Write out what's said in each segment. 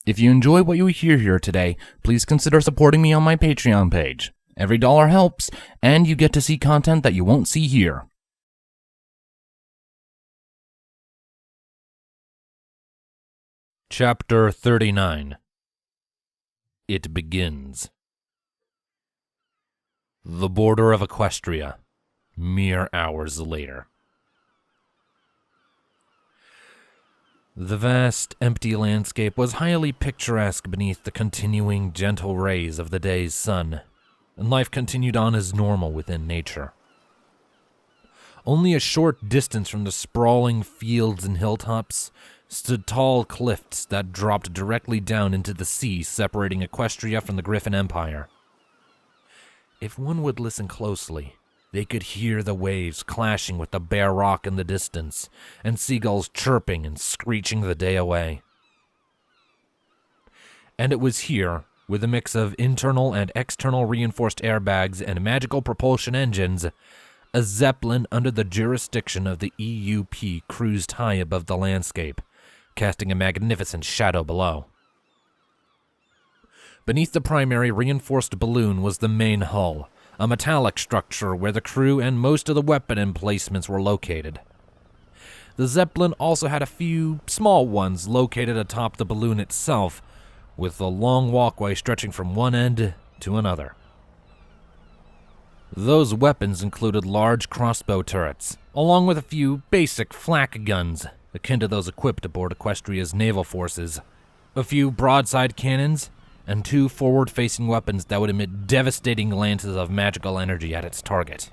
If you enjoy what you hear here today, please consider supporting me on my Patreon page. Every dollar helps, and you get to see content that you won't see here. Chapter 39. It begins. The border of Equestria, mere hours later. The vast, empty landscape was highly picturesque beneath the continuing, gentle rays of the day's sun, and life continued on as normal within nature. Only a short distance from the sprawling fields and hilltops stood tall cliffs that dropped directly down into the sea, separating Equestria from the Griffin Empire. If one would listen closely, they could hear the waves clashing with the bare rock in the distance, and seagulls chirping and screeching the day away. And it was here, with a mix of internal and external reinforced airbags and magical propulsion engines, a Zeppelin under the jurisdiction of the EUP cruised high above the landscape, casting a magnificent shadow below. Beneath the primary reinforced balloon was the main hull, a metallic structure where the crew and most of the weapon emplacements were located. The Zeppelin also had a few small ones located atop the balloon itself, with a long walkway stretching from one end to another. Those weapons included large crossbow turrets, along with a few basic flak guns, akin to those equipped aboard Equestria's naval forces, a few broadside cannons, and two forward-facing weapons that would emit devastating lances of magical energy at its target.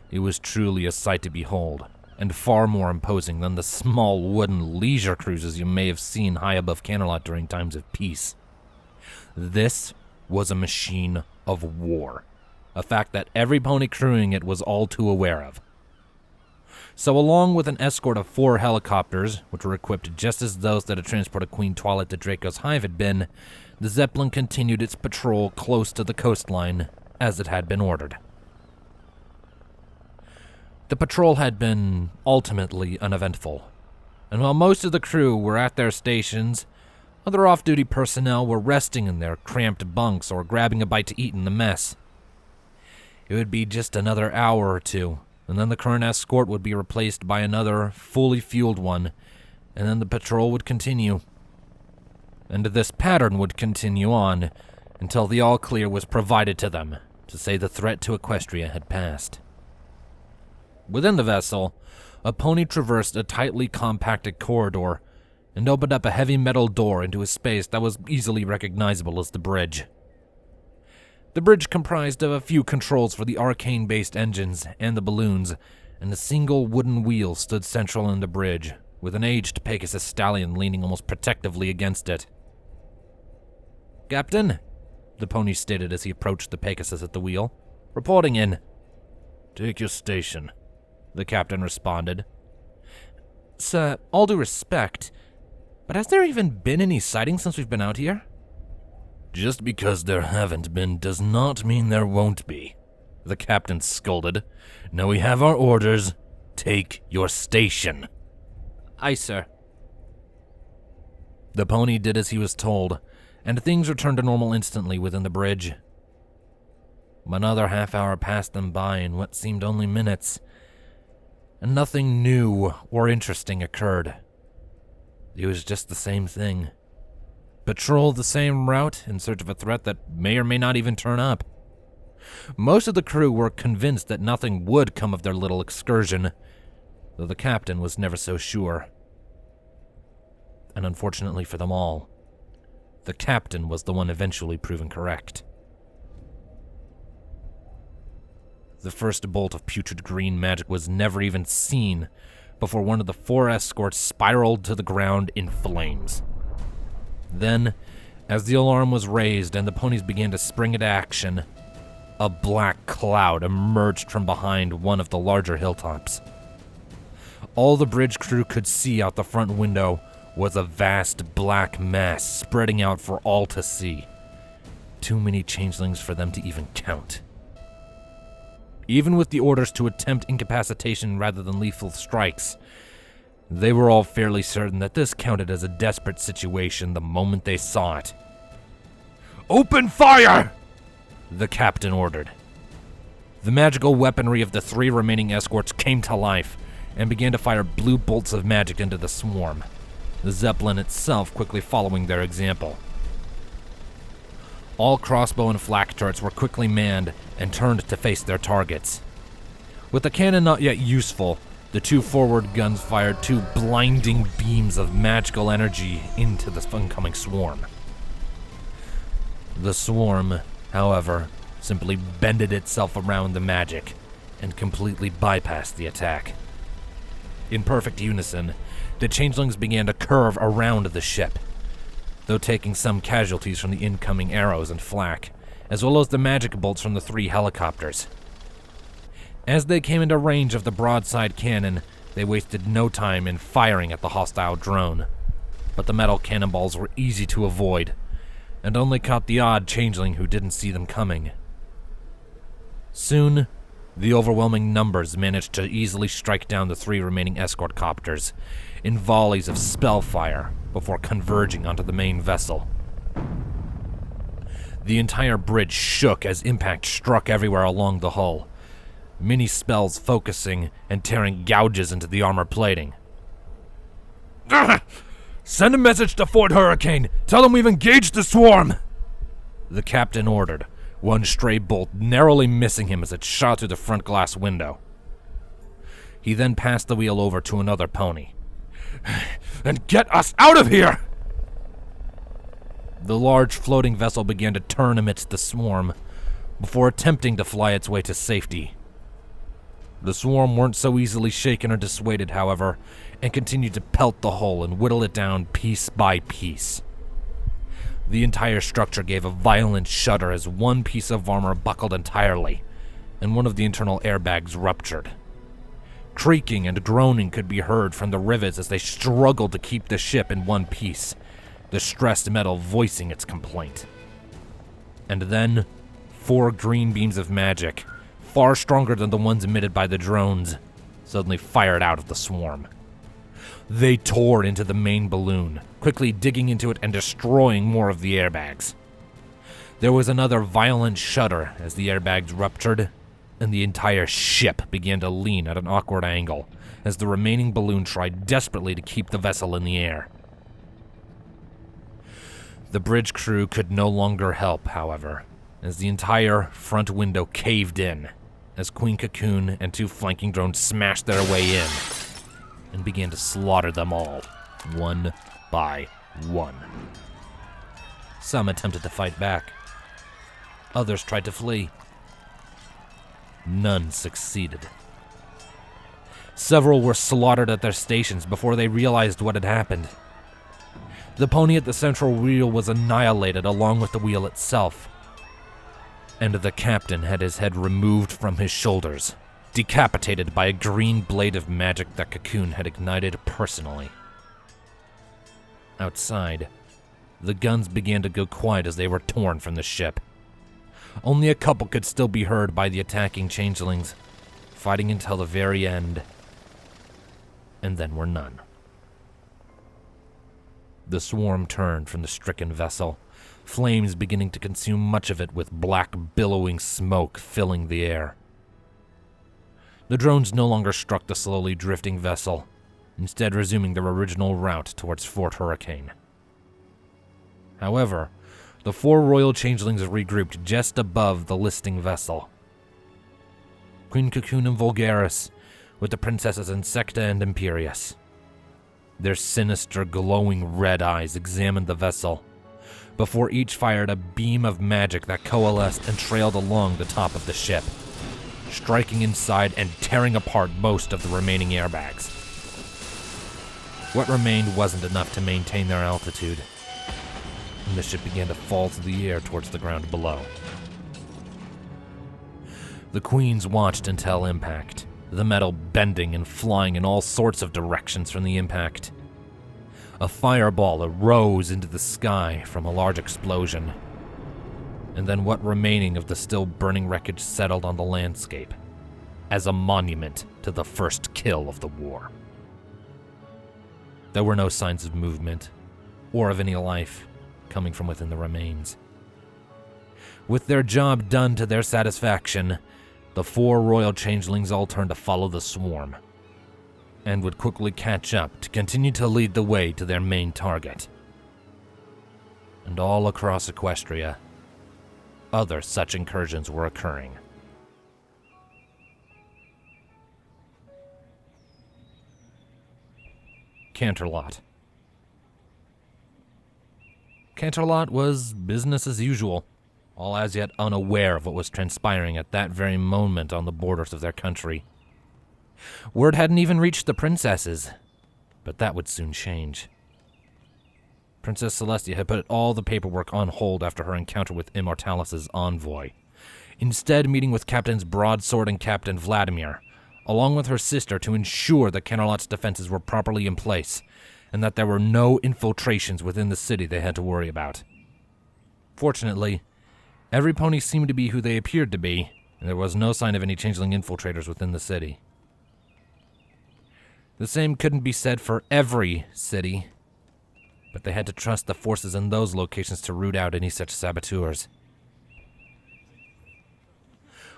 It was truly a sight to behold, and far more imposing than the small wooden leisure cruisers you may have seen high above Canterlot during times of peace. This was a machine of war, a fact that every pony crewing it was all too aware of. So along with an escort of 4 helicopters, which were equipped just as those that had transported Queen Twilight to Draco's Hive had been, the Zeppelin continued its patrol close to the coastline, as it had been ordered. The patrol had been ultimately uneventful, and while most of the crew were at their stations, other off-duty personnel were resting in their cramped bunks or grabbing a bite to eat in the mess. It would be just another hour or two, and then the current escort would be replaced by another fully fueled one, and then the patrol would continue. And this pattern would continue on until the all-clear was provided to them to say the threat to Equestria had passed. Within the vessel, a pony traversed a tightly compacted corridor and opened up a heavy metal door into a space that was easily recognizable as the bridge. The bridge comprised of a few controls for the arcane-based engines and the balloons, and a single wooden wheel stood central in the bridge, with an aged Pegasus stallion leaning almost protectively against it. "Captain," the pony stated as he approached the Pegasus at the wheel. "Reporting in." "Take your station," the captain responded. "Sir, all due respect, but has there even been any sightings since we've been out here?" "Just because there haven't been does not mean there won't be," the captain scolded. "Now we have our orders. Take your station." "Aye, sir." The pony did as he was told, and things returned to normal instantly within the bridge. Another half hour passed them by in what seemed only minutes, and nothing new or interesting occurred. It was just the same thing. Patrol the same route in search of a threat that may or may not even turn up. Most of the crew were convinced that nothing would come of their little excursion, though the captain was never so sure. And unfortunately for them all, the captain was the one eventually proven correct. The first bolt of putrid green magic was never even seen before one of the 4 escorts spiraled to the ground in flames. Then, as the alarm was raised and the ponies began to spring into action, a black cloud emerged from behind one of the larger hilltops. All the bridge crew could see out the front window was a vast black mass spreading out for all to see. Too many changelings for them to even count. Even with the orders to attempt incapacitation rather than lethal strikes, They were all fairly certain that this counted as a desperate situation the moment they saw it. "Open fire!" the captain ordered. The magical weaponry of the 3 remaining escorts came to life and began to fire blue bolts of magic into the swarm, the Zeppelin itself quickly following their example. All crossbow and flak turrets were quickly manned and turned to face their targets. With the cannon not yet useful, the 2 forward guns fired 2 blinding beams of magical energy into the oncoming swarm. The swarm, however, simply bended itself around the magic and completely bypassed the attack. In perfect unison, the changelings began to curve around the ship, though taking some casualties from the incoming arrows and flak, as well as the magic bolts from the 3 helicopters. As they came into range of the broadside cannon, they wasted no time in firing at the hostile drone, but the metal cannonballs were easy to avoid, and only caught the odd changeling who didn't see them coming. Soon, the overwhelming numbers managed to easily strike down the 3 remaining escort copters in volleys of spellfire before converging onto the main vessel. The entire bridge shook as impact struck everywhere along the hull, many spells focusing and tearing gouges into the armor plating. "Send a message to Fort Hurricane! Tell them we've engaged the swarm!" the captain ordered, one stray bolt narrowly missing him as it shot through the front glass window. He then passed the wheel over to another pony. "And get us out of here!" The large floating vessel began to turn amidst the swarm, before attempting to fly its way to safety. The swarm weren't so easily shaken or dissuaded, however, and continued to pelt the hull and whittle it down piece by piece. The entire structure gave a violent shudder as one piece of armor buckled entirely, and one of the internal airbags ruptured. Creaking and groaning could be heard from the rivets as they struggled to keep the ship in one piece, the stressed metal voicing its complaint. And then, 4 green beams of magic, far stronger than the ones emitted by the drones, suddenly fired out of the swarm. They tore into the main balloon, quickly digging into it and destroying more of the airbags. There was another violent shudder as the airbags ruptured, and the entire ship began to lean at an awkward angle as the remaining balloon tried desperately to keep the vessel in the air. The bridge crew could no longer help, however, as the entire front window caved in, as Queen Cocoon and 2 flanking drones smashed their way in and began to slaughter them all, one by one. Some attempted to fight back. Others tried to flee. None succeeded. Several were slaughtered at their stations before they realized what had happened. The pony at the central wheel was annihilated along with the wheel itself, and the captain had his head removed from his shoulders, decapitated by a green blade of magic that Cocoon had ignited personally. Outside, the guns began to go quiet as they were torn from the ship. Only a couple could still be heard by the attacking changelings, fighting until the very end, and then were none. The swarm turned from the stricken vessel, flames beginning to consume much of it with black billowing smoke filling the air. The drones no longer struck the slowly drifting vessel, instead resuming their original route towards Fort Hurricane. However, the 4 royal changelings regrouped just above the listing vessel. Queen Cocoon and Vulgaris, with the princesses Insecta and Imperius. Their sinister, glowing red eyes examined the vessel, before each fired a beam of magic that coalesced and trailed along the top of the ship, striking inside and tearing apart most of the remaining airbags. What remained wasn't enough to maintain their altitude, and the ship began to fall through the air towards the ground below. The queens watched until impact, the metal bending and flying in all sorts of directions from the impact. A fireball arose into the sky from a large explosion, and then what remaining of the still burning wreckage settled on the landscape as a monument to the first kill of the war. There were no signs of movement, or of any life coming from within the remains. With their job done to their satisfaction, the 4 royal changelings all turned to follow the swarm, and would quickly catch up to continue to lead the way to their main target. And all across Equestria, other such incursions were occurring. Canterlot. Canterlot was business as usual, all as yet unaware of what was transpiring at that very moment on the borders of their country. Word hadn't even reached the princesses, but that would soon change. Princess Celestia had put all the paperwork on hold after her encounter with Immortalis' envoy, instead meeting with Captains Broadsword and Captain Vladimir, along with her sister, to ensure that Canterlot's defenses were properly in place, and that there were no infiltrations within the city they had to worry about. Fortunately, every pony seemed to be who they appeared to be, and there was no sign of any changeling infiltrators within the city. The same couldn't be said for every city, but they had to trust the forces in those locations to root out any such saboteurs.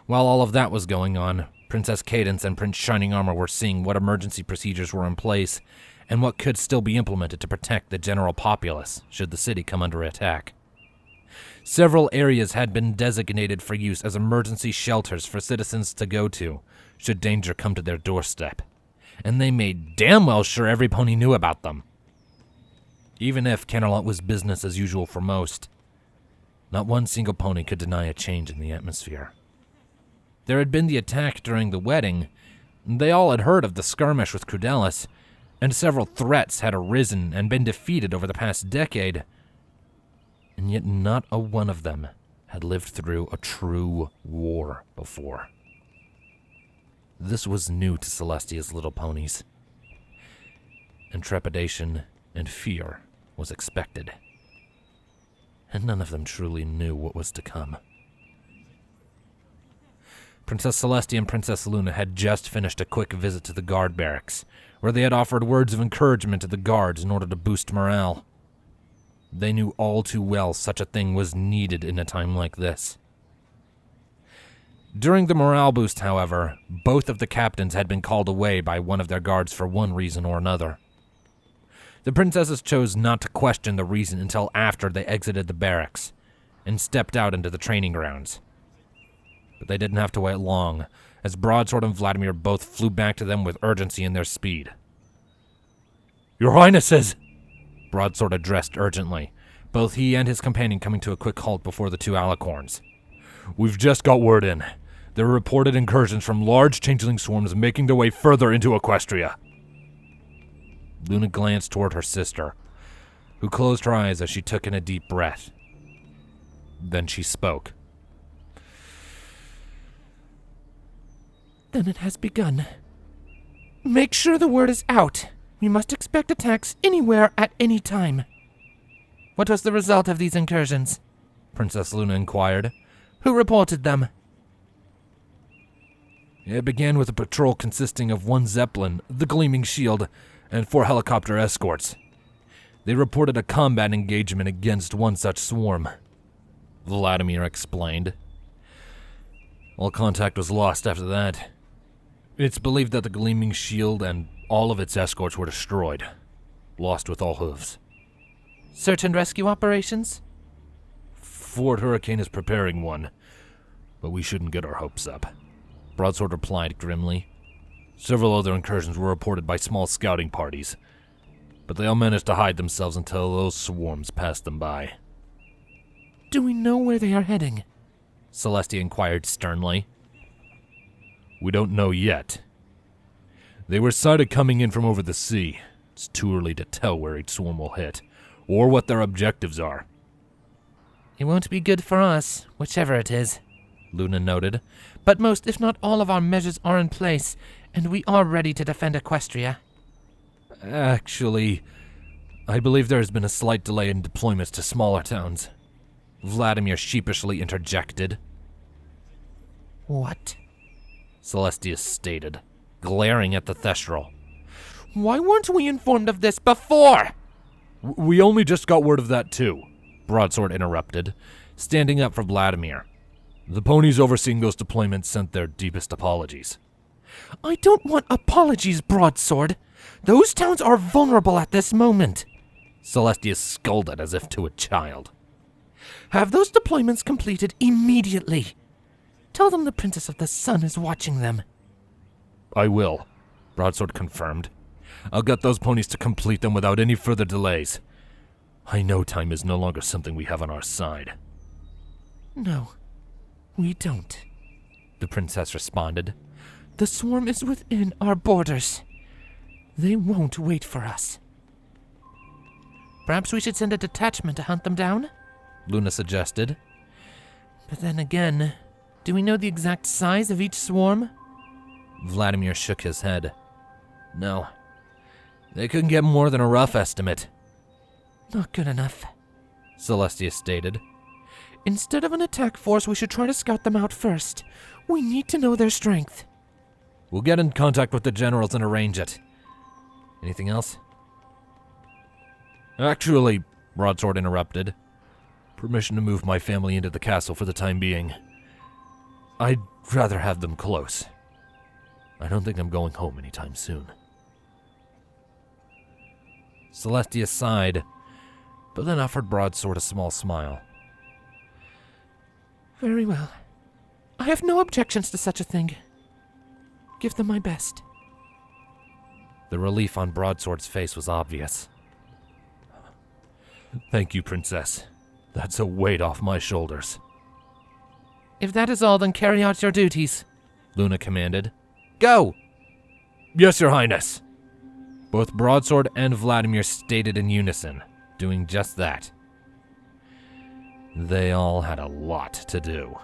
While all of that was going on, Princess Cadence and Prince Shining Armor were seeing what emergency procedures were in place and what could still be implemented to protect the general populace should the city come under attack. Several areas had been designated for use as emergency shelters for citizens to go to should danger come to their doorstep, and they made damn well sure every pony knew about them. Even if Canterlot was business as usual for most, not one single pony could deny a change in the atmosphere. There had been the attack during the wedding. They all had heard of the skirmish with Crudelis, and several threats had arisen and been defeated over the past decade. And yet not a one of them had lived through a true war before. This was new to Celestia's little ponies, and trepidation and fear was expected, and none of them truly knew what was to come. Princess Celestia and Princess Luna had just finished a quick visit to the guard barracks, where they had offered words of encouragement to the guards in order to boost morale. They knew all too well such a thing was needed in a time like this. During the morale boost, however, both of the captains had been called away by one of their guards for one reason or another. The princesses chose not to question the reason until after they exited the barracks and stepped out into the training grounds. But they didn't have to wait long, as Broadsword and Vladimir both flew back to them with urgency in their speed. "Your Highnesses!" Broadsword addressed urgently, both he and his companion coming to a quick halt before the 2 alicorns. "We've just got word in. There are reported incursions from large changeling swarms making their way further into Equestria." Luna glanced toward her sister, who closed her eyes as she took in a deep breath. Then she spoke. "Then it has begun. Make sure the word is out. We must expect attacks anywhere at any time." "What was the result of these incursions?" Princess Luna inquired. "Who reported them?" "It began with a patrol consisting of 1 Zeppelin, the Gleaming Shield, and 4 helicopter escorts. They reported a combat engagement against one such swarm," Vladimir explained. "All contact was lost after that. It's believed that the Gleaming Shield and all of its escorts were destroyed, lost with all hooves." "Search and rescue operations?" "Fort Hurricane is preparing one, but we shouldn't get our hopes up," Broadsword replied grimly. "Several other incursions were reported by small scouting parties, but they all managed to hide themselves until those swarms passed them by." "Do we know where they are heading?" Celestia inquired sternly. "We don't know yet. They were sighted coming in from over the sea. It's too early to tell where each swarm will hit, or what their objectives are." "It won't be good for us, whichever it is," Luna noted. "But most, if not all, of our measures are in place, and we are ready to defend Equestria." "Actually, I believe there has been a slight delay in deployments to smaller towns," Vladimir sheepishly interjected. "What?" Celestia stated, glaring at the Thestral. Why weren't we informed of this before? We only just got word of that too, Broadsword interrupted, standing up for Vladimir. The ponies overseeing those deployments sent their deepest apologies. I don't want apologies, Broadsword. Those towns are vulnerable at this moment. Celestia scolded as if to a child. Have those deployments completed immediately. Tell them the Princess of the Sun is watching them. I will, Broadsword confirmed. I'll get those ponies to complete them without any further delays. I know time is no longer something we have on our side. No, we don't, the princess responded. The swarm is within our borders. They won't wait for us. Perhaps we should send a detachment to hunt them down? Luna suggested. But then again, do we know the exact size of each swarm? Vladimir shook his head. No. They couldn't get more than a rough estimate. Not good enough, Celestia stated. Instead of an attack force, we should try to scout them out first. We need to know their strength. We'll get in contact with the generals and arrange it. Anything else? Actually, Broadsword interrupted. Permission to move my family into the castle for the time being. I'd rather have them close. I don't think I'm going home anytime soon. Celestia sighed, but then offered Broadsword a small smile. Very well. I have no objections to such a thing. Give them my best. The relief on Broadsword's face was obvious. Thank you, Princess. That's a weight off my shoulders. If that is all, then carry out your duties, Luna commanded. Go! Yes, Your Highness. Both Broadsword and Vladimir stated in unison, doing just that. They all had a lot to do.